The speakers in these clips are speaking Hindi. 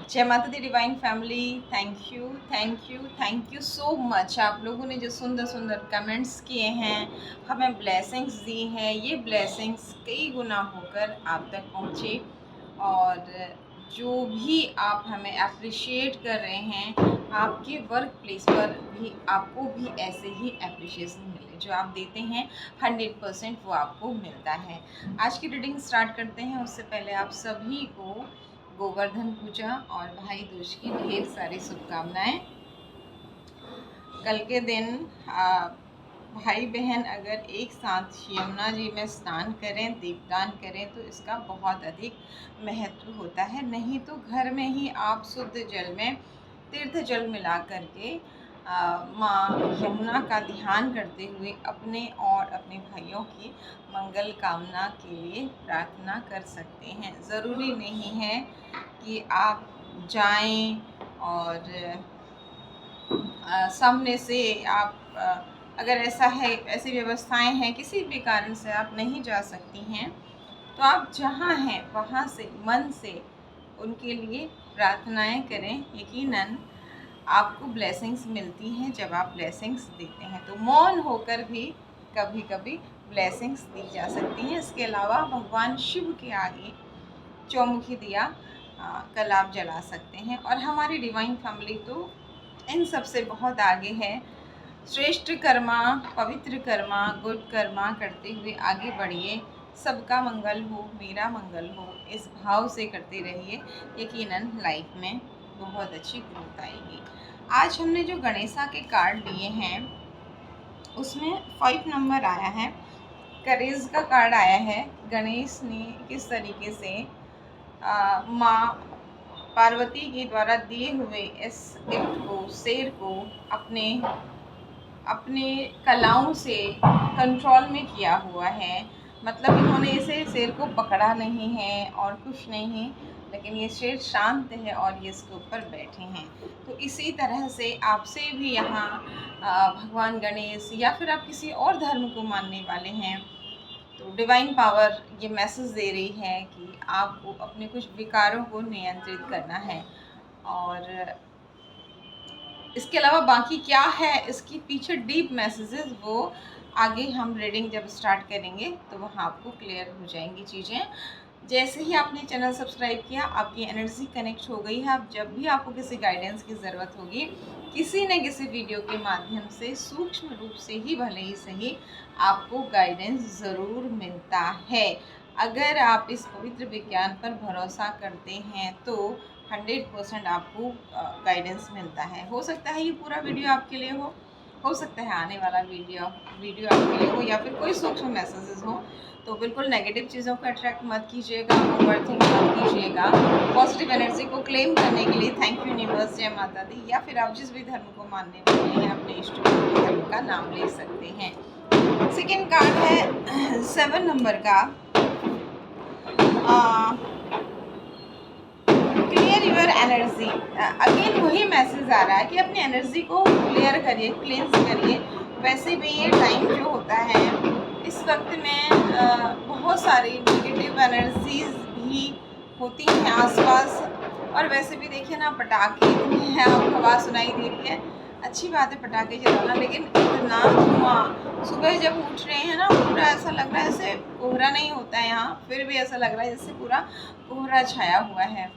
जय माता दी divine family. Thank you so much. आप लोगों ने जो सुंदर सुंदर कमेंट्स किए हैं, हमें ब्लेसिंग्स दी हैं, ये ब्लेसिंग्स कई गुना होकर आप तक पहुँचे। और जो भी आप हमें अप्रिशिएट कर रहे हैं, आपके वर्क प्लेस पर भी आपको भी ऐसे ही अप्रिशिएशन मिले। जो आप देते हैं 100% वो आपको मिलता है। आज की रीडिंग स्टार्ट करते हैं, उससे पहले आप सभी को गोवर्धन पूजा और भाई दूज की ढेर सारी शुभकामनाएं। कल के दिन भाई बहन अगर एक साथ यमुना जी में स्नान करें, दीपदान करें तो इसका बहुत अधिक महत्व होता है। नहीं तो घर में ही आप शुद्ध जल में तीर्थ जल मिला करके माँ यमुना का ध्यान करते हुए अपने और अपने भाइयों की मंगल कामना के लिए प्रार्थना कर सकते हैं। ज़रूरी नहीं है कि आप जाएं और सामने से आप अगर ऐसा है, ऐसी व्यवस्थाएं हैं, किसी भी कारण से आप नहीं जा सकती हैं, तो आप जहाँ हैं वहाँ से मन से उनके लिए प्रार्थनाएं करें। यकीनन आपको ब्लेसिंग्स मिलती हैं जब आप ब्लेसिंग्स देते हैं। तो मौन होकर भी कभी कभी ब्लेसिंग्स दी जा सकती हैं। इसके अलावा भगवान शिव के आगे चौमुखी दिया कल आप जला सकते हैं। और हमारी डिवाइन फैमिली तो इन सब से बहुत आगे है। श्रेष्ठ कर्मा, पवित्र कर्मा, गुड कर्मा करते हुए आगे बढ़िए। सबका मंगल हो, मेरा मंगल हो, इस भाव से करते रहिए। यकीनन लाइफ में बहुत अच्छी ग्रोथ आएगी। आज हमने जो गणेशा के कार्ड लिए हैं उसमें 5 नंबर आया है, करेज का कार्ड आया है। गणेश ने किस तरीके से माँ पार्वती के द्वारा दिए हुए इस गिफ्ट को, शेर को अपने कलाओं से कंट्रोल में किया हुआ है। मतलब इन्होंने इसे शेर को पकड़ा नहीं है और कुछ नहीं, लेकिन ये शेर शांत है और ये इसके ऊपर बैठे हैं। तो इसी तरह से आपसे भी यहाँ भगवान गणेश या फिर आप किसी और धर्म को मानने वाले हैं तो डिवाइन पावर ये मैसेज दे रही है कि आपको अपने कुछ विकारों को नियंत्रित करना है। और इसके अलावा बाकी क्या है इसकी पीछे डीप मैसेजेस, वो आगे हम रीडिंग जब स्टार्ट करेंगे तो वहाँ आपको क्लियर हो जाएंगी चीज़ें। जैसे ही आपने चैनल सब्सक्राइब किया, आपकी एनर्जी कनेक्ट हो गई है। अब जब भी आपको किसी गाइडेंस की ज़रूरत होगी, किसी न किसी वीडियो के माध्यम से सूक्ष्म रूप से ही भले ही सही, आपको गाइडेंस ज़रूर मिलता है। अगर आप इस पवित्र विज्ञान पर भरोसा करते हैं तो 100% आपको गाइडेंस मिलता है। हो सकता है ये पूरा वीडियो आपके लिए हो सकता है आने वाला वीडियो आपके लिए हो, या फिर कोई सूक्ष्म मैसेजेस हो। तो बिल्कुल नेगेटिव चीज़ों को अट्रैक्ट मत कीजिएगा, ओवरथिंक मत कीजिएगा। पॉजिटिव एनर्जी को क्लेम करने के लिए थैंक यू यूनिवर्स, जय माता दी, या फिर आप जिस भी धर्म को मानने वाले हैं अपने इष्ट धर्म का नाम ले सकते हैं। सेकेंड कार्ड है 7 नंबर का, क्लियर योर एनर्जी। अगेन वही मैसेज आ रहा है कि अपनी एनर्जी को क्लियर करिए, क्लेंस करिए। वैसे भी ये टाइम जो होता है इस वक्त में बहुत सारी नेगेटिव एनर्जीज भी होती हैं आसपास। और वैसे भी देखिए ना, पटाखे इतने हैं, आपको आवाज़ सुनाई दे रही है, अच्छी बात है पटाखे चलाना, लेकिन इतना धुआं। सुबह जब उठ रहे हैं ना, पूरा ऐसा लग रहा है जैसे कोहरा नहीं होता है यहाँ, फिर भी ऐसा लग रहा है जैसे पूरा कोहरा छाया हुआ है।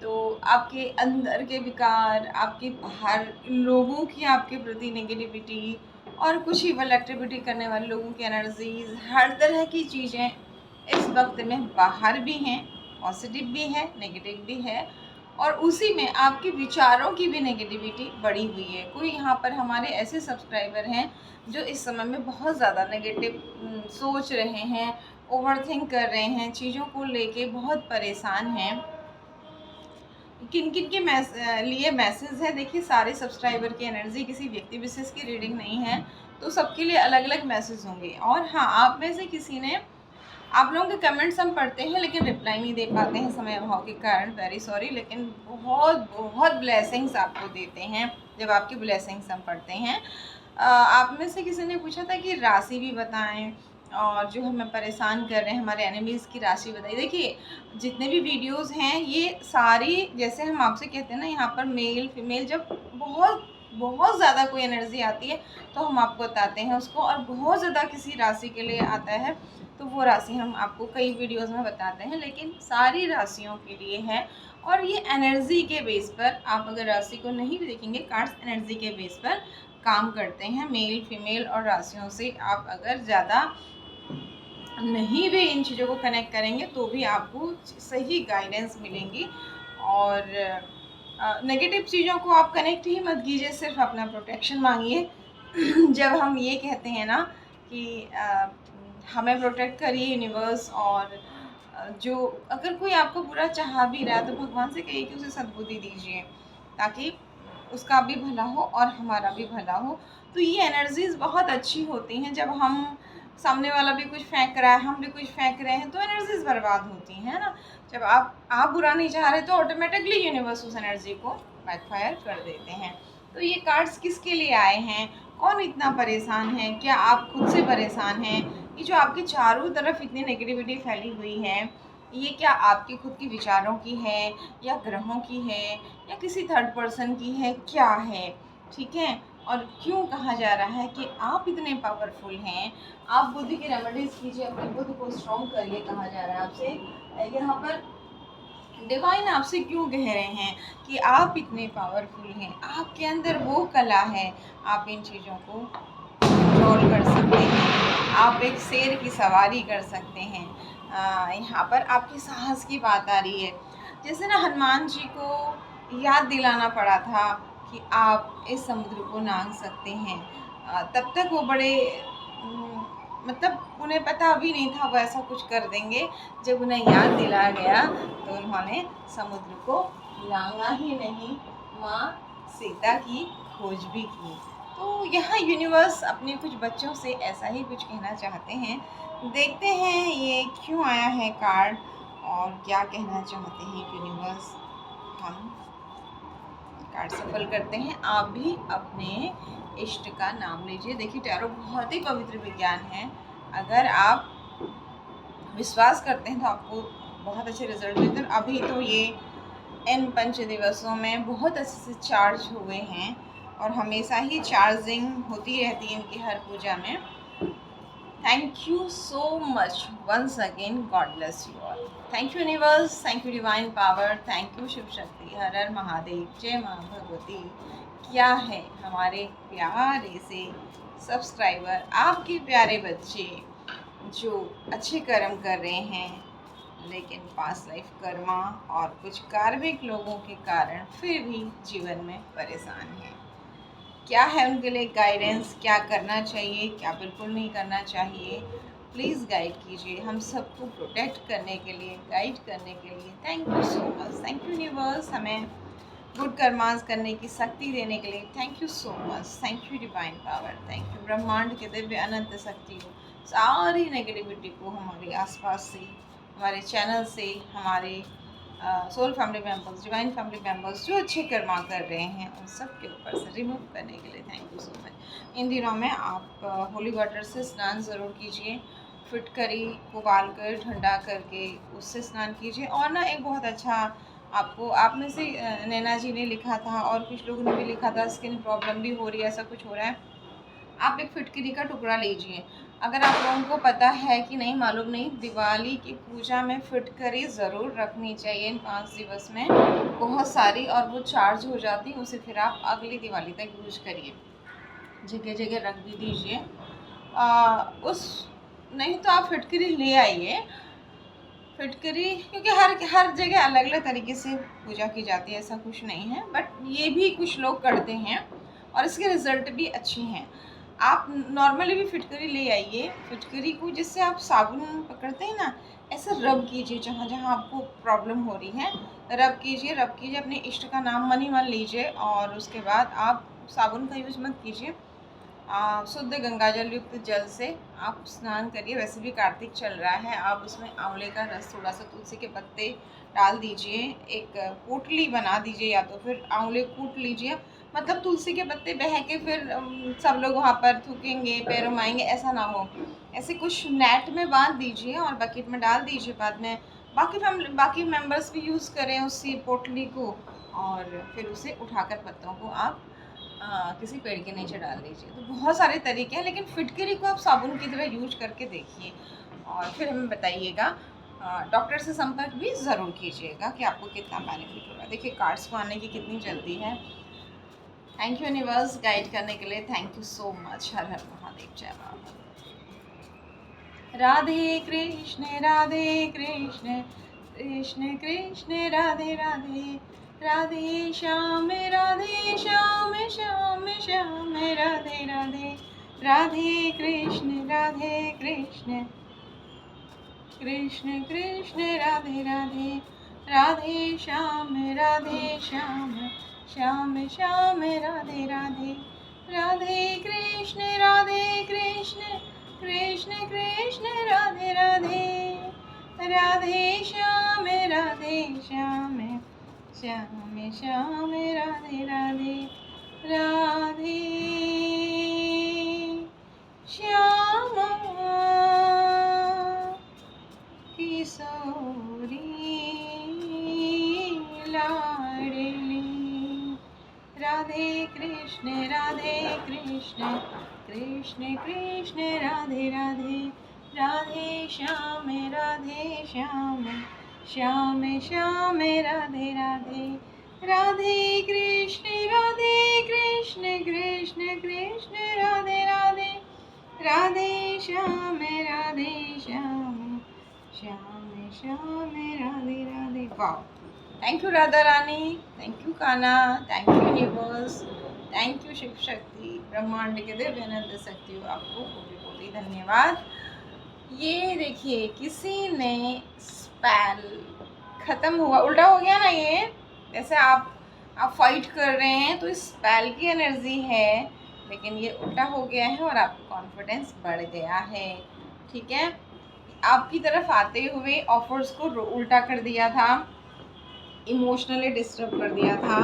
तो आपके अंदर के विकार, आपके बाहर लोगों की आपके प्रति नेगेटिविटी और कुछ इवल एक्टिविटी करने वाले लोगों की एनर्जीज, हर तरह की चीज़ें इस वक्त में बाहर भी हैं, पॉजिटिव भी है, नेगेटिव भी है। और उसी में आपके विचारों की भी नेगेटिविटी बढ़ी हुई है। कोई यहाँ पर हमारे ऐसे सब्सक्राइबर हैं जो इस समय में बहुत ज़्यादा नेगेटिव सोच रहे हैं, ओवरथिंक कर रहे हैं, चीज़ों को लेके बहुत परेशान हैं। किन किन के लिए मैसेज है, देखिए सारे सब्सक्राइबर की एनर्जी किसी व्यक्ति विशेष की रीडिंग नहीं है, तो सबके लिए अलग अलग मैसेज होंगे। और हाँ, आप में से किसी ने, आप लोगों के कमेंट्स हम पढ़ते हैं लेकिन रिप्लाई नहीं दे पाते हैं समय अभाव के कारण, वेरी सॉरी, लेकिन बहुत बहुत ब्लेसिंग्स आपको देते हैं जब आपकी ब्लेसिंग्स हम पढ़ते हैं। आप में से किसी ने पूछा था कि राशि भी बताएं, और जो हमें परेशान कर रहे हैं, हमारे एनिमीज़ की राशि बताइए। देखिए, जितने भी वीडियोज़ हैं ये सारी, जैसे हम आपसे कहते हैं ना, यहाँ पर मेल फीमेल जब बहुत बहुत ज़्यादा कोई एनर्जी आती है तो हम आपको बताते हैं उसको, और बहुत ज़्यादा किसी राशि के लिए आता है तो वो राशि हम आपको कई वीडियोज़ में बताते हैं, लेकिन सारी राशियों के लिए है। और ये एनर्जी के बेस पर, आप अगर राशि को नहीं भी देखेंगे, कार्ड्स एनर्जी के बेस पर काम करते हैं। मेल फीमेल और राशियों से आप अगर ज़्यादा नहीं भी इन चीज़ों को कनेक्ट करेंगे तो भी आपको सही गाइडेंस मिलेंगी। और नेगेटिव चीज़ों को आप कनेक्ट ही मत कीजिए, सिर्फ अपना प्रोटेक्शन मांगिए। जब हम ये कहते हैं ना कि हमें प्रोटेक्ट करिए यूनिवर्स, और जो अगर कोई आपको बुरा चाह भी रहा है तो भगवान से कहिए कि उसे सद्बुद्धि दीजिए, ताकि उसका भी भला हो और हमारा भी भला हो। तो ये एनर्जीज़ बहुत अच्छी होती हैं। जब हम, सामने वाला भी कुछ फेंक रहा है, हम भी कुछ फेंक रहे हैं, तो एनर्जीज़ बर्बाद होती हैं ना। जब आप बुरा नहीं चाह रहे तो ऑटोमेटिकली यूनिवर्स उस एनर्जी को बैकफायर कर देते हैं। तो ये कार्ड्स किसके लिए आए हैं? कौन इतना परेशान है? क्या आप खुद से परेशान हैं? ये जो आपके चारों तरफ इतनी नेगेटिविटी फैली हुई है, ये क्या आपके खुद के विचारों की है, या ग्रहों की है, या किसी थर्ड पर्सन की है, क्या है? ठीक है। और क्यों कहा जा रहा है कि आप इतने पावरफुल हैं? आप बुद्धि की रेमेडीज कीजिए, अपने बुद्धि को स्ट्रॉन्ग करिए, कहा जा रहा है आपसे। यहाँ पर डिवाइन आपसे क्यों कह रहे हैं कि आप इतने पावरफुल हैं, आपके अंदर वो कला है, आप इन चीज़ों को कंट्रोल कर सकते हैं, आप एक शेर की सवारी कर सकते हैं। यहाँ पर आपके साहस की बात आ रही है। जैसे ना हनुमान जी को याद दिलाना पड़ा था कि आप इस समुद्र को लांघ सकते हैं, तब तक वो बड़े मतलब उन्हें पता भी नहीं था वो ऐसा कुछ कर देंगे। जब उन्हें याद दिलाया गया तो उन्होंने समुद्र को लांघा ही नहीं, माँ सीता की खोज भी की। तो यहाँ यूनिवर्स अपने कुछ बच्चों से ऐसा ही कुछ कहना चाहते हैं। देखते हैं ये क्यों आया है कार्ड, और क्या कहना चाहते हैं यूनिवर्स। हम कार्ड सफल करते हैं। आप भी अपने इष्ट का नाम लीजिए। देखिए, टैरो बहुत ही पवित्र विज्ञान है। अगर आप विश्वास करते हैं तो आपको बहुत अच्छे रिजल्ट मिलते हैं। अभी तो ये इन 5 दिवसों में बहुत अच्छे से चार्ज हुए हैं, और हमेशा ही चार्जिंग होती रहती है इनकी हर पूजा में। Thank you so much once again, god bless you all. Thank you universe, thank you divine power, thank you Shiv Shakti, हर हर महादेव, जय माँ भगवती। क्या है हमारे प्यारे से सब्सक्राइबर, आपके प्यारे बच्चे जो अच्छे कर्म कर रहे हैं, लेकिन पास्ट लाइफ कर्मा और कुछ कार्मिक लोगों के कारण फिर भी जीवन में परेशान हैं। क्या है उनके लिए गाइडेंस, क्या करना चाहिए, क्या बिल्कुल नहीं करना चाहिए, प्लीज़ गाइड कीजिए। हम सबको प्रोटेक्ट करने के लिए, गाइड करने के लिए thank you so much. Thank you universe, हमें गुड कर्मास करने की शक्ति देने के लिए thank you so much. Thank you divine power, thank you ब्रह्मांड के दिव्य अनंत शक्ति को, सारी नेगेटिविटी को हमारे आसपास से, हमारे चैनल से, हमारे soul family members, divine family members जो अच्छे कर्मा कर रहे हैं, उन सब के ऊपर से रिमूव करने के लिए थैंक यू सो मच। इन दिनों में आप होली वाटर से स्नान ज़रूर कीजिए। फिटकरी को उबाल कर ठंडा करके उससे स्नान कीजिए। और ना एक बहुत अच्छा, आपको, आप में से नैना जी ने लिखा था और कुछ लोगों ने भी लिखा था, स्किन प्रॉब्लम भी हो रही है, ऐसा कुछ हो रहा है, आप एक फिटकरी का टुकड़ा लीजिए। अगर आप लोगों को पता है कि नहीं, मालूम नहीं, दिवाली की पूजा में फिटकरी ज़रूर रखनी चाहिए इन 5 दिवस में, बहुत सारी, और वो चार्ज हो जाती है। उसे फिर आप अगली दिवाली तक यूज करिए, जगह जगह रख भी दीजिए। उस नहीं तो आप फिटकरी ले आइए। फिटकरी, क्योंकि हर जगह अलग अलग तरीके से पूजा की जाती है, ऐसा कुछ नहीं है, बट ये भी कुछ लोग करते हैं और इसके रिज़ल्ट भी अच्छे हैं। आप नॉर्मली भी फिटकरी ले आइए। फिटकरी को जिससे आप साबुन पकड़ते हैं ना, ऐसे रब कीजिए जहाँ जहाँ आपको प्रॉब्लम हो रही है, रब कीजिए, रब कीजिए। अपने इष्ट का नाम मन ही मन लीजिए, और उसके बाद आप साबुन का यूज़ मत कीजिए। शुद्ध गंगाजल युक्त जल से आप स्नान करिए। वैसे भी कार्तिक चल रहा है, आप उसमें आंवले का रस, थोड़ा सा तुलसी के पत्ते डाल दीजिए, एक पोटली बना दीजिए, या तो फिर आंवले कूट लीजिए। मतलब तुलसी के पत्ते बह के फिर सब लोग वहाँ पर थूकेंगे, पैरों में आएंगे, ऐसा ना हो। ऐसे कुछ नेट में बांध दीजिए और बकेट में डाल दीजिए। बाद में बाकी मेंबर्स भी यूज़ करें उसी पोटली को, और फिर उसे उठाकर पत्तों को आप किसी पेड़ के नीचे डाल दीजिए। तो बहुत सारे तरीके हैं, लेकिन फिटकरी को आप साबुन की तरह यूज करके देखिए और फिर हमें बताइएगा। डॉक्टर से संपर्क भी ज़रूर कीजिएगा कि आपको कितना बेनिफिट होगा। देखिए कार्ड्स को आने की कितनी जल्दी है। थैंक यू यूनिवर्स गाइड करने के लिए, थैंक यू सो मच। हर हर महादेव, जय बाबा। राधे कृष्ण कृष्ण कृष्ण राधे राधे, राधे श्याम श्याम श्याम श्याम राधे राधे, राधे कृष्ण कृष्ण कृष्ण कृष्ण राधे राधे, राधे श्याम श्याम श्याम श्याम राधे राधे, राधे कृष्ण कृष्ण कृष्ण कृष्ण राधे राधे, राधे श्याम श्याम श्याम श्याम राधे राधे, राधे श्याम किशोरी लाडली, राधे कृष्ण कृष्ण कृष्ण कृष्ण राधे राधे, राधे श्याम श्याम श्याम श्याम राधे राधे, राधे कृष्ण कृष्ण कृष्ण राधे राधे, राधे श्याम श्याम श्याम श्याम राधे राधे। वाह, thank you Radha Rani, thank you Kanha, thank you universe, thank you Shiv Shakti, ब्रह्मांड के दिव्य अनंत शक्ति, आपको कोटि कोटि धन्यवाद। ये देखिए किसी ने स्पेल खत्म हुआ, उल्टा हो गया ना ये, जैसे आप फाइट कर रहे हैं तो स्पेल की एनर्जी है, लेकिन ये उल्टा हो गया है और आपका कॉन्फिडेंस बढ़ गया है। ठीक है, आपकी तरफ आते हुए ऑफर्स को उल्टा कर दिया था, इमोशनली डिस्टर्ब कर दिया था,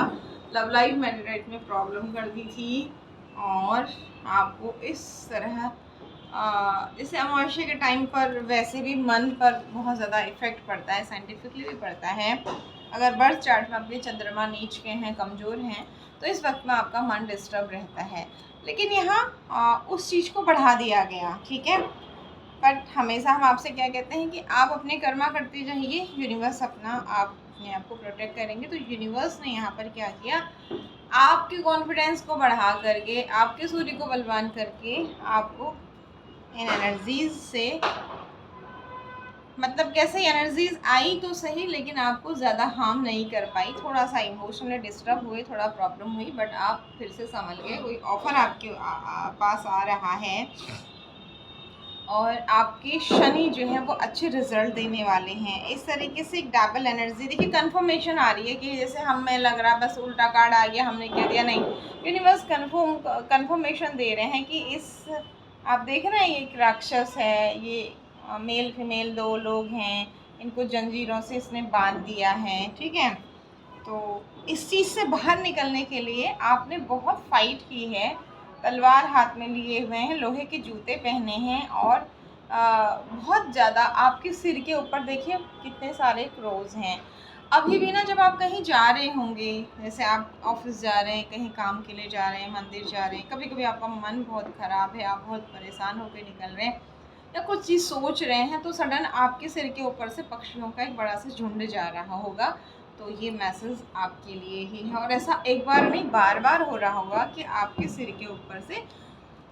लव लाइफ मैरिड में प्रॉब्लम कर दी थी, और आपको इस तरह इस अमावस्या के टाइम पर वैसे भी मन पर बहुत ज़्यादा इफेक्ट पड़ता है, साइंटिफिकली भी पड़ता है। अगर बर्थ चार्ट में अपने चंद्रमा नीच के हैं, कमज़ोर हैं, तो इस वक्त में आपका मन डिस्टर्ब रहता है। लेकिन यहाँ उस चीज़ को बढ़ा दिया गया। ठीक है, बट हमेशा हम आपसे क्या कहते हैं कि आप अपने कर्मा करते जाइए, यूनिवर्स आप अपने आप को प्रोटेक्ट करेंगे। तो यूनिवर्स ने यहाँ पर क्या किया, आपके कॉन्फिडेंस को बढ़ा करके, आपके सूर्य को बलवान करके आपको इन एनर्जीज से, मतलब कैसे एनर्जीज आई तो सही, लेकिन आपको ज़्यादा हार्म नहीं कर पाई। थोड़ा सा इमोशनली डिस्टर्ब हुए, थोड़ा प्रॉब्लम हुई, बट आप फिर से संभल गए। कोई ऑफर आपके पास आ रहा है और आपके शनि जो है वो अच्छे रिजल्ट देने वाले हैं। इस तरीके से एक डबल एनर्जी, देखिए कंफर्मेशन आ रही है कि जैसे हमें लग रहा बस उल्टा कार्ड आ गया, हमने कह दिया, नहीं, यूनिवर्स कंफर्मेशन दे रहे हैं कि इस, आप देख रहे हैं ये एक राक्षस है, ये मेल फीमेल दो लोग हैं, इनको जंजीरों से इसने बांध दिया है। ठीक है, तो इस चीज़ से बाहर निकलने के लिए आपने बहुत फाइट की है, तलवार हाथ में लिए हुए हैं, लोहे के जूते पहने हैं, और बहुत ज़्यादा आपके सिर के ऊपर देखिए कितने सारे क्रोज हैं। अभी भी ना जब आप कहीं जा रहे होंगे, जैसे आप ऑफिस जा रहे हैं, कहीं काम के लिए जा रहे हैं, मंदिर जा रहे हैं, कभी कभी आपका मन बहुत ख़राब है, आप बहुत परेशान होकर निकल रहे हैं या कुछ चीज़ सोच रहे हैं, तो सडन आपके सिर के ऊपर से पक्षियों का एक बड़ा सा झुंड जा रहा होगा। तो ये मैसेज आपके लिए ही है, और ऐसा एक बार नहीं बार बार हो रहा होगा कि आपके सिर के ऊपर से,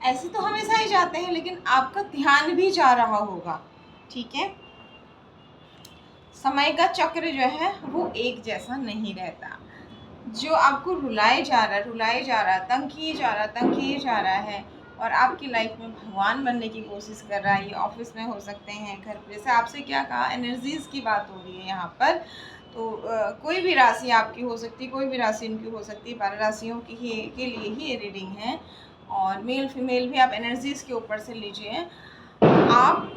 ऐसे तो हमेशा ही जाते हैं, लेकिन आपका ध्यान भी जा रहा होगा। ठीक है, समय का चक्र जो है वो एक जैसा नहीं रहता। जो आपको रुलाए जा रहा, तंग किए जा रहा है, और आपकी लाइफ में भगवान बनने की कोशिश कर रहा है, ये ऑफिस में हो सकते हैं, घर पे, जैसे आपसे क्या कहा, एनर्जीज़ की बात हो रही है यहाँ पर। तो कोई भी राशि आपकी हो सकती है, कोई भी राशि इनकी हो सकती है, 12 राशियों की के लिए ही ये रीडिंग है, और मेल फीमेल भी आप एनर्जीज़ के ऊपर से लीजिए। आप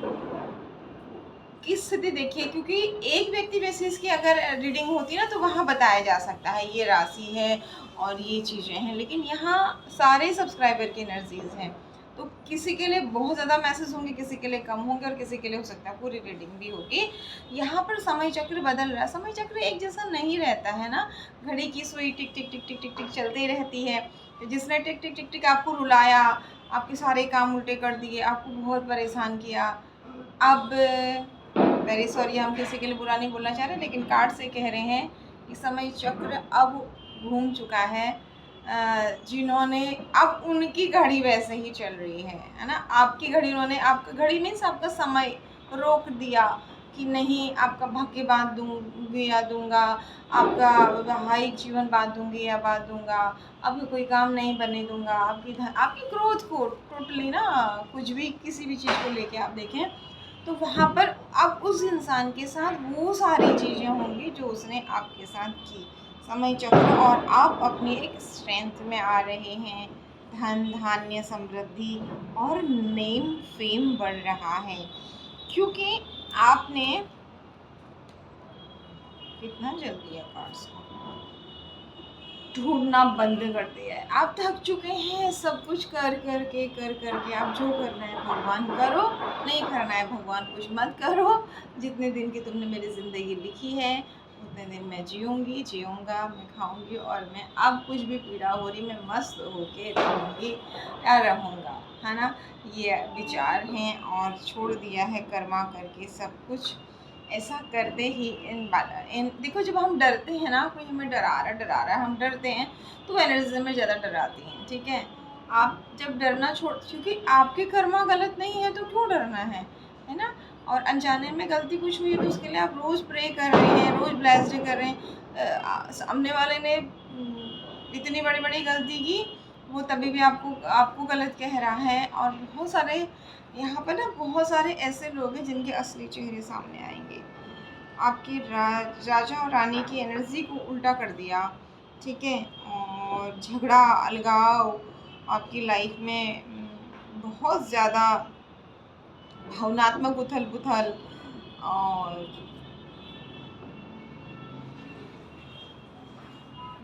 की स्थिति देखिए, क्योंकि एक व्यक्ति बेसिस की अगर रीडिंग होती है ना, तो वहाँ बताया जा सकता है ये राशि है और ये चीज़ें हैं, लेकिन यहाँ सारे सब्सक्राइबर की एनर्जीज़ हैं। तो किसी के लिए बहुत ज़्यादा मैसेज होंगे, किसी के लिए कम होंगे और किसी के लिए हो सकता है पूरी रीडिंग भी होगी। यहाँ पर समय चक्र बदल रहा है, समय चक्र एक जैसा नहीं रहता है ना। घड़ी की सुई टिक टिक टिक टिक टिक टिक चलती रहती है। तो जिसने टिक टिक टिक टिक आपको रुलाया, आपके सारे काम उल्टे कर दिए, आपको बहुत परेशान किया, अब वेरी सॉरी, हम किसी के लिए बुरा नहीं बोलना चाह रहे, लेकिन कार्ड से कह रहे हैं कि समय चक्र अब घूम चुका है। जिन्होंने, अब उनकी घड़ी वैसे ही चल रही है ना। आपकी घड़ी उन्होंने, आपका घड़ी मीन्स आपका समय रोक दिया कि नहीं, आपका भाग्य बांध दूंगी या दूंगा, आपका वैवाहिक जीवन बांध दूंगी या बांध दूंगा, अब कोई काम नहीं बनने दूंगा, आपकी ग्रोथ को टोटली ना, कुछ भी किसी भी चीज़ को लेके आप देखें तो वहाँ पर अब उस इंसान के साथ वो सारी चीज़ें होंगी जो उसने आपके साथ की। समय चक्र, और आप अपनी एक स्ट्रेंथ में आ रहे हैं। धन धान्य समृद्धि और नेम फेम बढ़ रहा है, क्योंकि आपने कितना जल्दी है कार्ड्स को ढूंढना बंद कर दिया है। आप थक चुके हैं सब कुछ कर करके। आप जो करना है भगवान करो, नहीं करना है भगवान कुछ मत करो। जितने दिन की तुमने मेरी ज़िंदगी लिखी है उतने दिन मैं जीऊँगी, जीऊँगा, मैं खाऊँगी, और मैं अब कुछ भी पीड़ा हो रही, मैं मस्त होके रहूँगी या रहूँगा, है ना। ये विचार हैं, और छोड़ दिया है कर्मा करके सब कुछ। ऐसा करते ही इन देखो, जब हम डरते हैं ना, कोई हमें डरा रहा है, हम डरते हैं तो एनर्जी में ज़्यादा डराती हैं, ठीक है। आप जब डरना छोड़, क्योंकि आपके कर्मा गलत नहीं है तो क्यों डरना है ना। और अनजाने में गलती कुछ हुई तो उसके लिए आप रोज़ प्रे कर रहे हैं, रोज़ ब्लेस्ड कर रहे हैं। सामने वाले ने इतनी बड़ी बड़ी गलती की, वो तभी भी आपको गलत कह रहा है। और बहुत सारे यहाँ पर ना, बहुत सारे ऐसे लोग हैं जिनके असली चेहरे सामने आएंगे। आपकी राजा और रानी की एनर्जी को उल्टा कर दिया, ठीक है। और झगड़ा, अलगाव आपकी लाइफ में बहुत ज़्यादा भावनात्मक उथल पुथल। और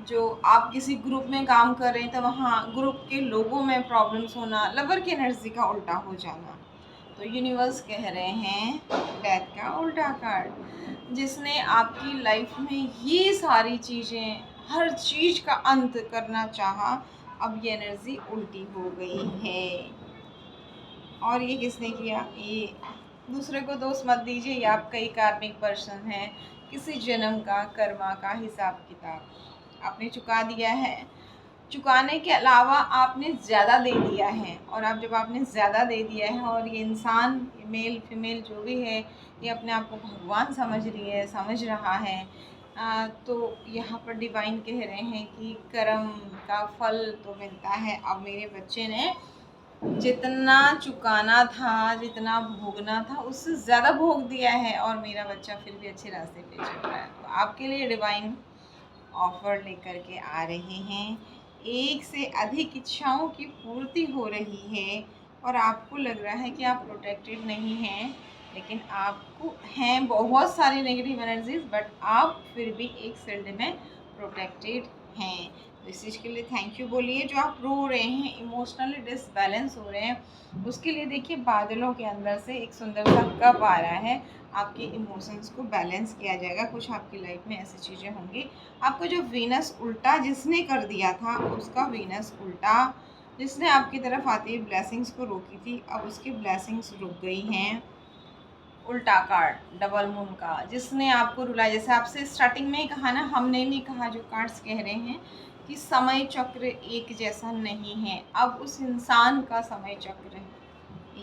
जो आप किसी ग्रुप में काम कर रहे हैं तो वहाँ ग्रुप के लोगों में प्रॉब्लम्स होना, लवर की एनर्जी का उल्टा हो जाना। तो यूनिवर्स कह रहे हैं डेथ का उल्टा कार्ड, जिसने आपकी लाइफ में ये सारी चीज़ें, हर चीज़ का अंत करना चाहा, अब ये एनर्जी उल्टी हो गई है। और ये किसने किया? ये दूसरे को दोष मत दीजिए, ये आपका ही कार्मिक पर्सन है, किसी जन्म का कर्मा का हिसाब किताब आपने चुका दिया है। चुकाने के अलावा आपने ज़्यादा दे दिया है, और अब जब आपने ज़्यादा दे दिया है, और ये इंसान, मेल फीमेल जो भी है, ये अपने आप को भगवान समझ रहा है, तो यहाँ पर डिवाइन कह रहे हैं कि कर्म का फल तो मिलता है। अब मेरे बच्चे ने जितना चुकाना था, जितना भोगना था, उससे ज़्यादा भोग दिया है, और मेरा बच्चा फिर भी अच्छे रास्ते पे चल रहा है। तो आपके लिए डिवाइन ऑफर लेकर के आ रहे हैं। एक से अधिक इच्छाओं की पूर्ति हो रही है, और आपको लग रहा है कि आप प्रोटेक्टेड नहीं हैं, लेकिन आपको हैं बहुत सारी नेगेटिव एनर्जीज, बट आप फिर भी एक फील्ड में प्रोटेक्टेड हैं। तो इस चीज़ के लिए थैंक यू बोलिए। जो आप रो रहे हैं, इमोशनली डिसबैलेंस हो रहे हैं, उसके लिए देखिए बादलों के अंदर से एक सुंदर सा कप आ रहा है। आपके इमोशंस को बैलेंस किया जाएगा। कुछ आपकी लाइफ में ऐसी चीज़ें होंगी। आपको जो वीनस उल्टा जिसने कर दिया था, उसका वीनस उल्टा, जिसने आपकी तरफ आती है ब्लेसिंग्स को रोकी थी, अब उसकी ब्लेसिंग्स रुक गई हैं। उल्टा कार्ड डबल मून का, जिसने आपको रुलाया, जैसे आपसे स्टार्टिंग में ही कहा ना, हमने नहीं कहा, जो कार्ड्स कह रहे हैं कि समय चक्र एक जैसा नहीं है। अब उस इंसान का समय चक्र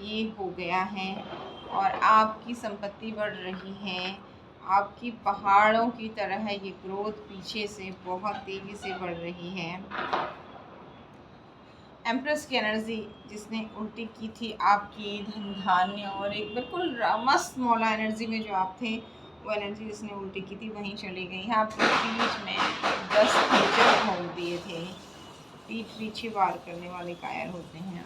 ये हो गया है, और आपकी संपत्ति बढ़ रही है। आपकी पहाड़ों की तरह ये ग्रोथ पीछे से बहुत तेज़ी से बढ़ रही है। एम्प्रेस की एनर्जी जिसने उल्टी की थी आपकी धन धान्य, और एक बिल्कुल मस्त मौला एनर्जी में जो आप थे, वो एनर्जी जिसने उल्टी की थी वहीं चली गई है। आपके बीच में 10 कीचड़ घोल दिए थे। पीठ पीछे वार करने वाले कायर होते हैं,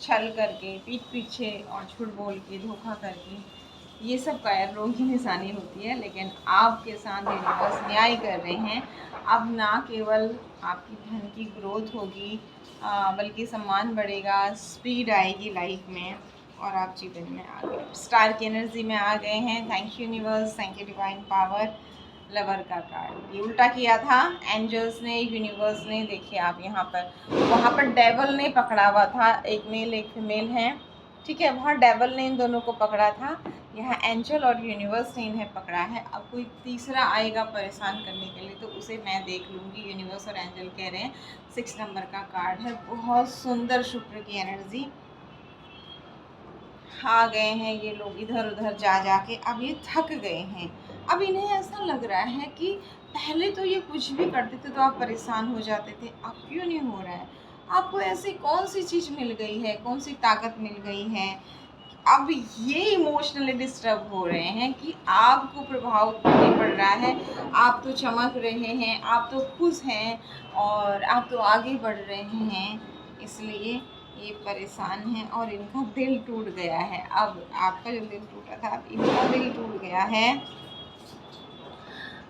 छल करके, पीठ पीछे और झूठ बोल के, धोखा करके ये सब कायरों की निशानी होती है, लेकिन आपके साथ यूनिवर्स न्याय कर रहे हैं। अब ना केवल आपकी धन की ग्रोथ होगी, बल्कि सम्मान बढ़ेगा, स्पीड आएगी लाइफ में, और आप जीवन में आगे स्टार की एनर्जी में आ गए हैं। Thank you universe, thank you divine power. Lover का कार्ड ये उल्टा किया था एंजल्स ने, यूनिवर्स ने। देखिए आप यहाँ पर, वहाँ पर डेवल ने पकड़ा हुआ था, एक मेल एक फीमेल है, ठीक है, वहाँ डेवल ने इन दोनों को पकड़ा था, यहाँ एंजल और यूनिवर्स ने इन्हें पकड़ा है। अब कोई तीसरा आएगा परेशान करने के लिए तो उसे मैं देख लूँगी। यूनिवर्स और एंजल कह रहे हैं 6 नंबर का कार्ड है, बहुत सुंदर शुक्र की एनर्जी। आ गए हैं ये लोग इधर उधर जा जा के, अब ये थक गए हैं। अब इन्हें ऐसा लग रहा है कि पहले तो ये कुछ भी करते थे तो आप परेशान हो जाते थे, अब क्यों नहीं हो रहा है? आपको ऐसी कौन सी चीज़ मिल गई है, कौन सी ताकत मिल गई है, अब ये इमोशनली डिस्टर्ब हो रहे हैं कि आपको प्रभाव नहीं पड़ रहा है। आप तो चमक रहे हैं, आप तो खुश हैं और आप तो आगे बढ़ रहे हैं, इसलिए ये परेशान हैं और इनका दिल टूट गया है। अब आपका जो दिल टूटा था, अब इनका दिल टूट गया है।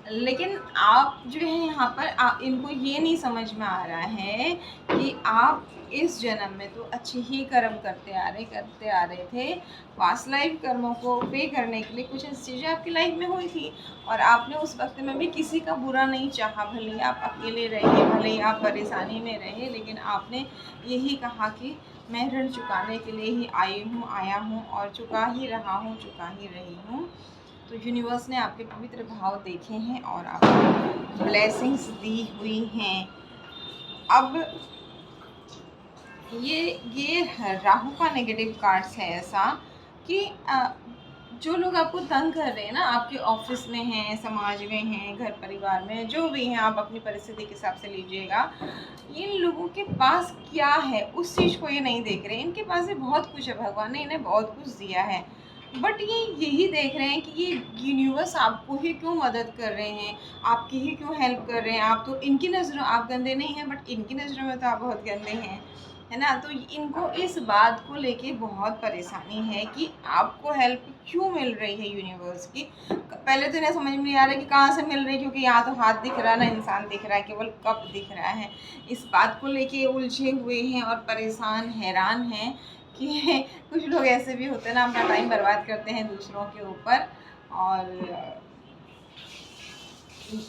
लेकिन आप जो है यहाँ पर इनको ये नहीं समझ में आ रहा है कि आप इस जन्म में तो अच्छे ही कर्म करते आ रहे थे। पास्ट लाइफ कर्मों को पे करने के लिए कुछ ऐसी चीज़ें आपकी लाइफ में हुई थी और आपने उस वक्त में भी किसी का बुरा नहीं चाहा। भले ही आप अकेले रहे, भले ही आप परेशानी में रहे, लेकिन आपने यही कहा कि मैं ऋण चुकाने के लिए ही आया हूँ और चुका ही रहा हूँ, चुका ही रही हूँ। तो यूनिवर्स ने आपके पवित्र भाव देखे हैं और आपको ब्लेसिंग्स दी हुई हैं। अब ये राहु का नेगेटिव कार्ड्स है ऐसा कि जो लोग आपको तंग कर रहे हैं ना, आपके ऑफिस में हैं, समाज में हैं, घर परिवार में, जो भी हैं, आप अपनी परिस्थिति के हिसाब से लीजिएगा। इन लोगों के पास क्या है उस चीज़ को ये नहीं देख रहे हैं। इनके पास भी बहुत कुछ है, भगवान ने इन्हें बहुत कुछ दिया है, बट ये यही देख रहे हैं कि ये यूनिवर्स आपको ही क्यों मदद कर रहे हैं, आपकी ही क्यों हेल्प कर रहे हैं। आप तो इनकी नज़रों आप गंदे नहीं हैं, बट इनकी नज़रों में तो आप बहुत गंदे हैं, है ना। तो इनको इस बात को लेके बहुत परेशानी है कि आपको हेल्प क्यों मिल रही है यूनिवर्स की। पहले तो इन्हें समझ में नहीं आ रहा कि कहाँ से मिल रही है, क्योंकि यहाँ तो हाथ दिख रहा, ना इंसान दिख रहा है, केवल कप दिख रहा है। इस बात को लेके उलझे हुए हैं और परेशान हैरान हैं कि कुछ लोग ऐसे भी होते हैं ना, अपना टाइम बर्बाद करते हैं दूसरों के ऊपर, और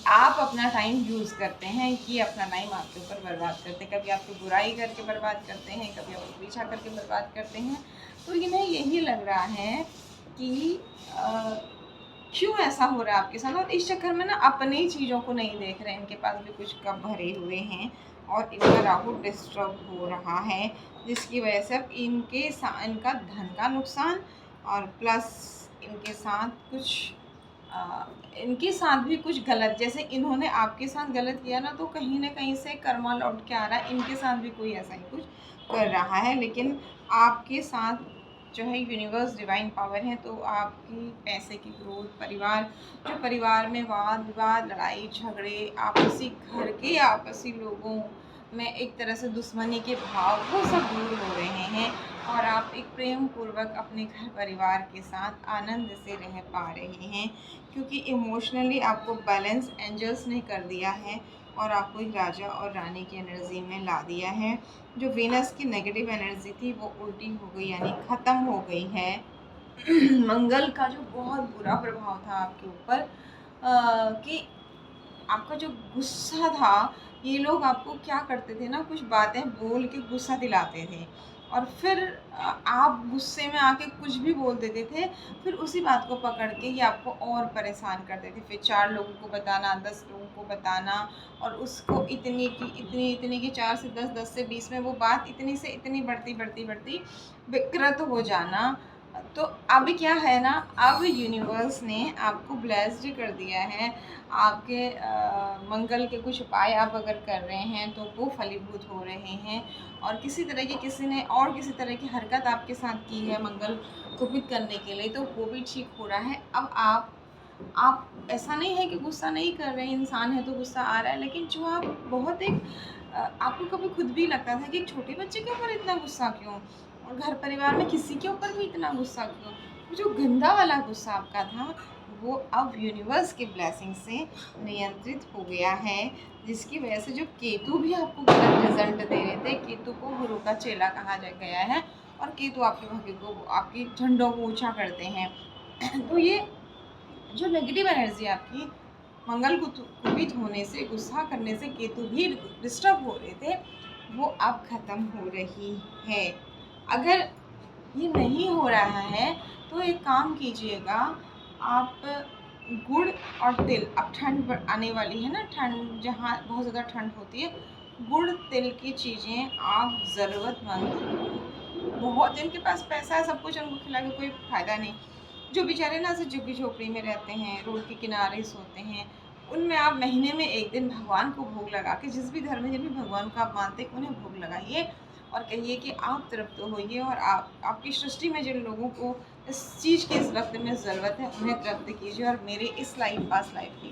आप अपना टाइम यूज़ करते हैं कि अपना टाइम आपके ऊपर बर्बाद करते हैं। कभी आपको बुराई करके बर्बाद करते हैं, कभी आपको पीछा करके बर्बाद करते हैं। तो इन्हें यही लग रहा है कि क्यों ऐसा हो रहा है आपके साथ, और इस चक्कर में ना अपनी चीज़ों को नहीं देख रहे हैं। इनके पास भी कुछ कप भरे हुए हैं और इनका राहु डिस्टर्ब हो रहा है, जिसकी वजह से अब इनका धन का नुकसान, और प्लस इनके साथ इनके साथ भी कुछ गलत, जैसे इन्होंने आपके साथ गलत किया ना, तो कहीं ना कहीं से कर्मा लौट के आ रहा है। इनके साथ भी कोई ऐसा ही कुछ कर रहा है, लेकिन आपके साथ जो है यूनिवर्स डिवाइन पावर है, तो आपकी पैसे की ग्रोथ, परिवार में वाद विवाद, लड़ाई झगड़े, आपसी लोगों में एक तरह से दुश्मनी के भाव, वो सब दूर हो रहे हैं और आप एक प्रेम पूर्वक अपने घर परिवार के साथ आनंद से रह पा रहे हैं, क्योंकि इमोशनली आपको बैलेंस एंजल्स ने कर दिया है और आपको एक राजा और रानी की एनर्जी में ला दिया है। जो वीनस की नेगेटिव एनर्जी थी वो उल्टी हो गई, यानी ख़त्म हो गई है। मंगल का जो बहुत बुरा प्रभाव था आपके ऊपर, कि आपका जो गुस्सा था, ये लोग आपको क्या करते थे ना, कुछ बातें बोल के गुस्सा दिलाते थे और फिर आप गुस्से में आके कुछ भी बोल देते थे, फिर उसी बात को पकड़ के ये आपको और परेशान करते थे। फिर 4 लोगों को बताना, 10 लोगों को बताना, और उसको इतनी की 4 से 10, 10 से 20 में वो बात इतनी से इतनी बढ़ती विकृत हो जाना। तो अब क्या है ना, अब यूनिवर्स ने आपको ब्लेस्ड कर दिया है। आपके मंगल के कुछ उपाय आप अगर कर रहे हैं तो वो फलीभूत हो रहे हैं, और किसी तरह की हरकत आपके साथ की है मंगल कुपित करने के लिए, तो वो भी ठीक हो रहा है। अब आप ऐसा नहीं है कि गुस्सा नहीं कर रहे हैं, इंसान है तो गुस्सा आ रहा है, लेकिन जो आप बहुत एक आपको कभी खुद भी लगता था कि एक छोटे बच्चे के ऊपर इतना गुस्सा क्यों, और घर परिवार में किसी के ऊपर भी इतना गुस्सा क्यों, जो गंदा वाला गुस्सा आपका था वो अब यूनिवर्स के ब्लेसिंग से नियंत्रित हो गया है, जिसकी वजह से जो केतु भी आपको गलत रिजल्ट दे रहे थे, केतु को गुरु का चेला कहा जा गया है और केतु आपके भाग्य को, आपकी झंडों को ऊंचा करते हैं। तो ये जो नेगेटिव एनर्जी आपकी मंगल कुपित होने से, गुस्सा करने से केतु भी डिस्टर्ब हो रहे थे, वो अब खत्म हो रही है। अगर ये नहीं हो रहा है तो एक काम कीजिएगा, आप गुड़ और तिल, अब ठंड आने वाली है ना, ठंड जहाँ बहुत ज़्यादा ठंड होती है, गुड़ तिल की चीज़ें आप ज़रूरतमंद, बहुत जिनके पास पैसा है सब कुछ उनको खिला के कोई फ़ायदा नहीं, जो बेचारे ना ऐसे झुग्गी झोपड़ी में रहते हैं, रोड के किनारे सोते हैं, उनमें आप महीने में एक दिन भगवान को भोग लगा के, जिस भी धर्म में जिन भी भगवान को आप मानते हैं उन्हें भोग लगाइए और कहिए कि आप तृप्त होइए और आपकी सृष्टि में जिन लोगों को इस चीज़ की इस वक्त में ज़रूरत है उन्हें तृप्त कीजिए और मेरे इस लाइफ पास लाइफ की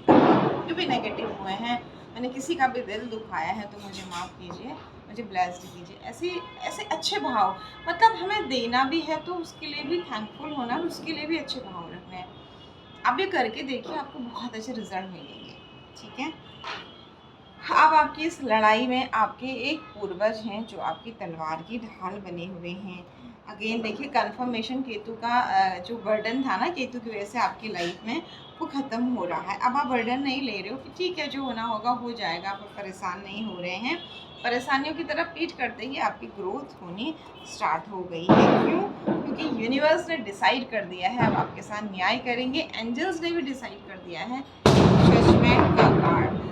जो भी नेगेटिव हुए हैं, मैंने किसी का भी दिल दुखाया है तो मुझे माफ़ कीजिए, मुझे ब्लेस्ड कीजिए। ऐसे अच्छे भाव, मतलब हमें देना भी है तो उसके लिए भी थैंकफुल होना और उसके लिए भी अच्छे भाव रखने हैं। आप ये करके देखिए, आपको बहुत अच्छे रिजल्ट मिलेंगे। ठीक है, अब आपकी इस लड़ाई में आपके एक पूर्वज हैं जो आपकी तलवार की ढाल बने हुए हैं। अगेन देखिए, कन्फर्मेशन केतु का जो बर्डन था ना केतु की वजह से आपकी लाइफ में, वो ख़त्म हो रहा है। अब आप बर्डन नहीं ले रहे हो कि ठीक है जो होना होगा हो जाएगा, आप परेशान नहीं हो रहे हैं। परेशानियों की तरफ पीठ करते ही आपकी ग्रोथ होनी स्टार्ट हो गई है। क्यों? क्योंकि यूनिवर्स ने डिसाइड कर दिया है अब आपके साथ न्याय करेंगे। एंजल्स ने भी डिसाइड कर दिया है, जजमेंट का कार्ड,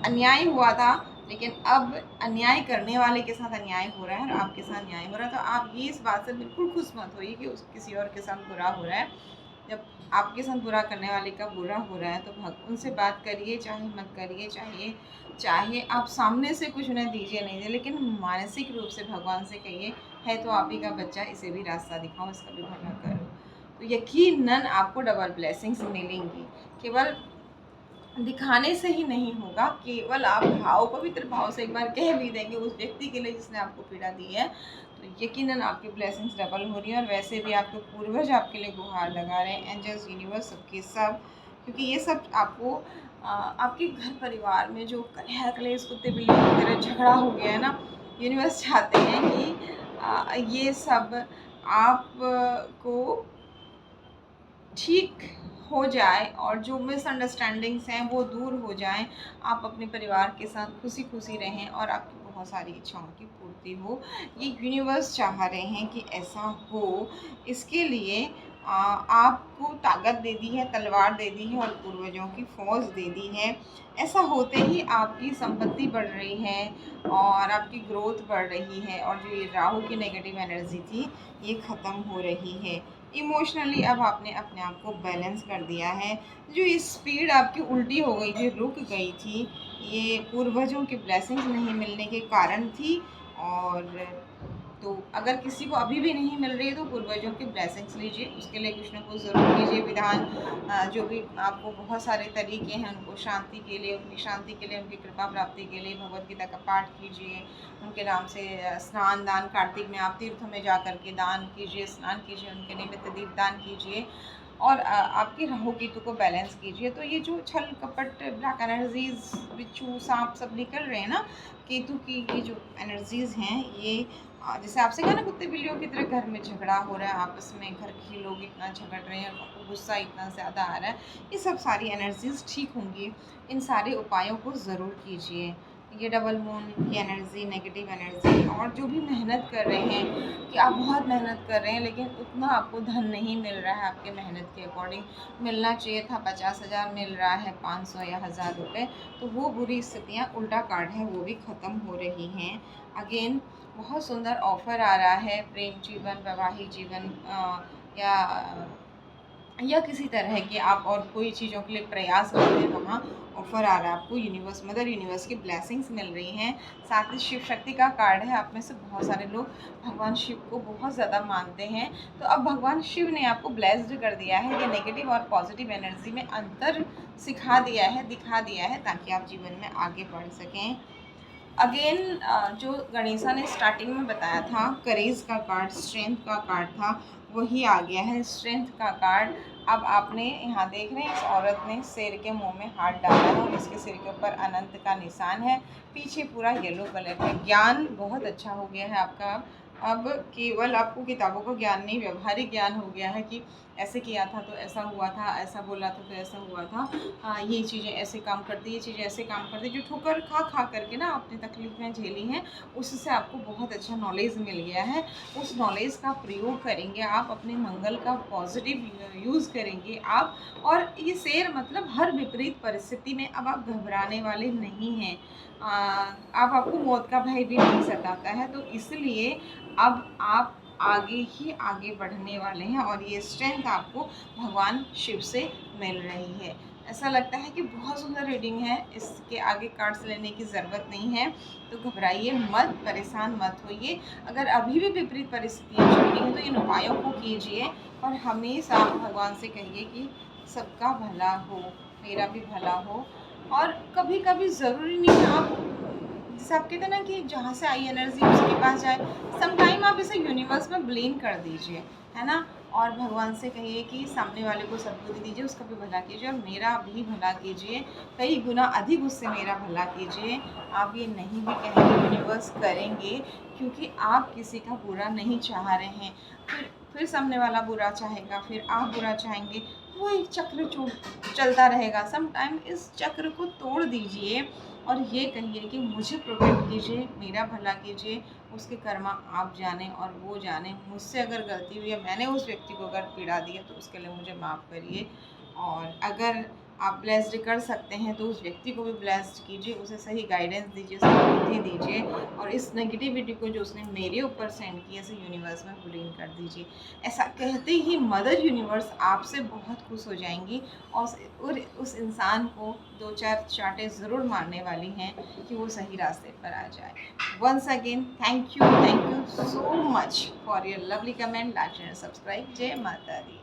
अन्याय हुआ था लेकिन अब अन्याय करने वाले के साथ अन्याय हो रहा है और आपके साथ न्याय हो रहा है। तो आप ये इस बात से बिल्कुल खुश मत होइए कि उस किसी और के साथ बुरा हो रहा है। जब आपके साथ बुरा करने वाले का बुरा हो रहा है तो उनसे बात करिए, चाहे मत करिए, चाहे आप सामने से कुछ उन्हें दीजिए नहीं दे, लेकिन मानसिक रूप से भगवान से कहिए, है तो आप ही का बच्चा, इसे भी रास्ता दिखाओ, इसका भी भला करो, तो यकीनन आपको डबल ब्लेसिंग्स मिलेंगी। केवल दिखाने से ही नहीं होगा, केवल आप भाव, पवित्र भाव से एक बार कह भी देंगे उस व्यक्ति के लिए जिसने आपको पीड़ा दी है, तो यकीनन आपकी ब्लेसिंग्स डबल हो रही है। और वैसे भी आपके पूर्वज आपके लिए गुहार लगा रहे हैं, एंजल्स, यूनिवर्स, सबके सब, क्योंकि ये सब आपको आपके घर परिवार में जो कलह कलेश, कुत्ते बिल्ली की तरह झगड़ा हो गया है ना, यूनिवर्स चाहते हैं कि ये सब आप को ठीक हो जाए और जो मिसअंडरस्टैंडिंग्स हैं वो दूर हो जाएं, आप अपने परिवार के साथ खुशी खुशी रहें और आपकी बहुत सारी इच्छाओं की पूर्ति हो। ये यूनिवर्स चाह रहे हैं कि ऐसा हो। इसके लिए आपको ताकत दे दी है, तलवार दे दी है और पूर्वजों की फौज दे दी है। ऐसा होते ही आपकी संपत्ति बढ़ रही है और आपकी ग्रोथ बढ़ रही है और जो ये राहु की नेगेटिव एनर्जी थी ये ख़त्म हो रही है। इमोशनली अब आपने अपने आप को बैलेंस कर दिया है। जो स्पीड आपकी उल्टी हो गई थी, रुक गई थी, ये पूर्वजों की ब्लेसिंग्स नहीं मिलने के कारण थी। और तो अगर किसी को अभी भी नहीं मिल रही है तो पूर्वजों की ब्लेसिंग्स लीजिए, उसके लिए कुछ ना कुछ ज़रूर कीजिए विधान। जो भी आपको बहुत सारे तरीके हैं, उनको शांति के लिए, उनकी शांति के लिए, उनकी कृपा प्राप्ति के लिए भगवद गीता का पाठ कीजिए, उनके नाम से स्नान दान, कार्तिक में आप तीर्थों में जा कर के दान कीजिए, स्नान कीजिए, उनके निमित्त दीपदान कीजिए और आपकी राहु केतु को बैलेंस कीजिए। तो ये जो छल कपट, ब्लैक एनर्जीज, बिच्छू सांप सब निकल रहे हैं ना, केतु की ये जो एनर्जीज हैं, ये जैसे आपसे कहा ना कुत्ते बिल्लियों की तरह घर में झगड़ा हो रहा है, आपस में घर के लोग इतना झगड़ रहे हैं और आपको गुस्सा इतना ज़्यादा आ रहा है, ये सब सारी एनर्जीज ठीक होंगी। इन सारे उपायों को ज़रूर कीजिए। ये डबल मून की एनर्जी, नेगेटिव एनर्जी, और जो भी मेहनत कर रहे हैं कि आप बहुत मेहनत कर रहे हैं लेकिन उतना आपको धन नहीं मिल रहा है आपके मेहनत के अकॉर्डिंग, मिलना चाहिए था 50,000 मिल रहा है 500 या 1000 रुपये, तो वो बुरी स्थितियाँ, उल्टा कार्ड है, वो भी ख़त्म हो रही हैं। अगेन बहुत सुंदर ऑफ़र आ रहा है, प्रेम जीवन, वैवाहिक जीवन या किसी तरह के आप और कोई चीज़ों के लिए प्रयास करते हैं, वहाँ ऑफ़र आ रहा है आपको। यूनिवर्स, मदर यूनिवर्स की ब्लेसिंग्स मिल रही हैं। साथ ही शिव शक्ति का कार्ड है। आप में से बहुत सारे लोग भगवान शिव को बहुत ज़्यादा मानते हैं, तो अब भगवान शिव ने आपको ब्लेस्ड कर दिया है। ये नेगेटिव और पॉजिटिव एनर्जी में अंतर सिखा दिया है, दिखा दिया है, ताकि आप जीवन में आगे बढ़ सकें। अगेन जो गणेशा ने स्टार्टिंग में बताया था करेज का कार्ड, स्ट्रेंथ का कार्ड था, वही आ गया है स्ट्रेंथ का कार्ड। अब आपने यहाँ देख रहे हैं इस औरत ने शेर के मुंह में हाथ डाला है और इसके सिर के ऊपर अनंत का निशान है, पीछे पूरा येलो कलर का। ज्ञान बहुत अच्छा हो गया है आपका। अब केवल आपको किताबों का ज्ञान नहीं, व्यवहारिक ज्ञान हो गया है कि ऐसे किया था तो ऐसा हुआ था, ऐसा बोला था तो ऐसा हुआ था, हाँ ये चीज़ें ऐसे काम करती, ये चीज़ें ऐसे काम करती। जो ठोकर खा खा करके ना आपने तकलीफ़ें झेली हैं, उससे आपको बहुत अच्छा नॉलेज मिल गया है। उस नॉलेज का प्रयोग करेंगे आप, अपने मंगल का पॉजिटिव यूज़ करेंगे आप। और ये शेर मतलब हर विपरीत परिस्थिति में अब आप घबराने वाले नहीं हैं। अब आपको मौत का भय भी नहीं सताता है, तो इसलिए अब आप आगे ही आगे बढ़ने वाले हैं और ये स्ट्रेंथ आपको भगवान शिव से मिल रही है। ऐसा लगता है कि बहुत सुंदर रीडिंग है, इसके आगे कार्ड्स लेने की ज़रूरत नहीं है, तो घबराइए मत, परेशान मत होइए। अगर अभी भी विपरीत परिस्थितियाँ चल रही हैं तो इन उपायों को कीजिए और हमेशा भगवान से कहिए कि सबका भला हो, मेरा भी भला हो। और कभी कभी ज़रूरी नहीं है आप, जैसे आप कहते हैं ना कि जहाँ से आई एनर्जी उसके पास जाए, समटाइम आप इसे यूनिवर्स में ब्लेम कर दीजिए, है ना। और भगवान से कहिए कि सामने वाले को सद्बुद्धि दीजिए, उसका भी भला कीजिए और मेरा भी भला कीजिए, कई गुना अधिक उससे मेरा भला कीजिए। आप ये नहीं भी कहेंगे, यूनिवर्स करेंगे, क्योंकि आप किसी का बुरा नहीं चाह रहे हैं। फिर सामने वाला बुरा चाहेगा, फिर आप बुरा चाहेंगे, वो एक चक्र चलता रहेगा। सम टाइम इस चक्र को तोड़ दीजिए और ये कहिए कि मुझे प्रोटेक्ट कीजिए, मेरा भला कीजिए, उसके कर्मा आप जाने और वो जाने। मुझसे अगर गलती हुई है, मैंने उस व्यक्ति को अगर पीड़ा दी है, तो उसके लिए मुझे माफ़ करिए। और अगर आप ब्लेस्ड कर सकते हैं तो उस व्यक्ति को भी ब्लेस्ड कीजिए, उसे सही गाइडेंस दीजिए, सही बुद्धि दीजिए और इस नेगेटिविटी को जो उसने मेरे ऊपर सेंड किया इसे यूनिवर्स में विलीन कर दीजिए। ऐसा कहते ही मदर यूनिवर्स आपसे बहुत खुश हो जाएंगी और उस इंसान को दो चार चांटे ज़रूर मारने वाली हैं कि वो सही रास्ते पर आ जाए। Once again thank you so much for your lovely comment, like and subscribe. जय माता दी।